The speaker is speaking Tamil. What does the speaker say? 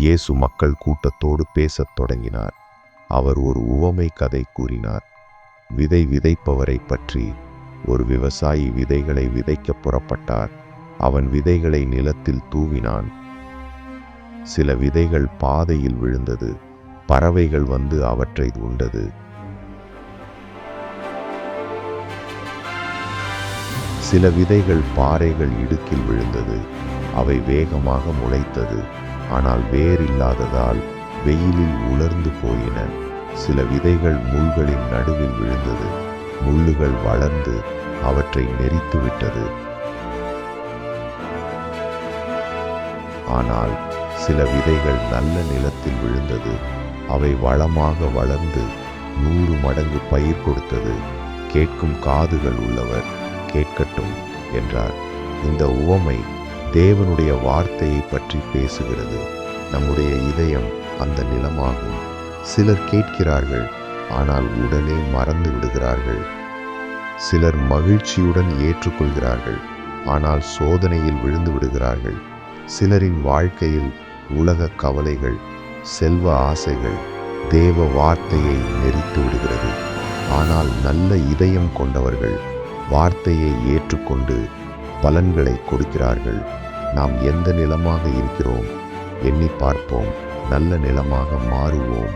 இயேசு மக்கள் கூட்டத்தோடு பேசத் தொடங்கினார். அவர் ஒரு உவமை கதை கூறினார். விதை விதைப்பவரை பற்றி. ஒரு விவசாயி விதைகளை விதைக்க புறப்பட்டார். அவன் விதைகளை நிலத்தில் தூவினான். சில விதைகள் பாதையில் விழுந்தது. பறவைகள் வந்து அவற்றை உண்டது. சில விதைகள் பாறைகள் இடுக்கில் விழுந்தது. அவை வேகமாக முளைத்தது. ஆனால் வேர் இல்லாததால் வெயிலில் உலர்ந்து போயின. சில விதைகள் முள்களின் நடுவில் விழுந்தது. முள்ளுகள் வளர்ந்து அவற்றை நெரித்து விட்டது. ஆனால் சில விதைகள் நல்ல நிலத்தில் விழுந்தது. அவை வளமாக வளர்ந்து 100 மடங்கு பயிர் கொடுத்தது. கேட்கும் காதுகள் உள்ளவர் கேட்கட்டும் என்றார். இந்த உவமை தேவனுடைய வார்த்தையை பற்றி பேசுகிறது. நம்முடைய இதயம் அந்த நிலமாகும். சிலர் கேட்கிறார்கள், ஆனால் உடனே மறந்து விடுகிறார்கள். சிலர் மகிழ்ச்சியுடன் ஏற்றுக்கொள்கிறார்கள், ஆனால் சோதனையில் விழுந்து விடுகிறார்கள். சிலரின் வாழ்க்கையில் உலக கவலைகள், செல்வ ஆசைகள் தேவ வார்த்தையை நெரித்து விடுகிறது. ஆனால் நல்ல இதயம் கொண்டவர்கள் வார்த்தையை ஏற்றுக்கொண்டு பலன்களை கொடுக்கிறார்கள். நாம் எந்த நிலமாக இருக்கிறோம்? எண்ணி பார்ப்போம். நல்ல நிலமாக மாறுவோம்.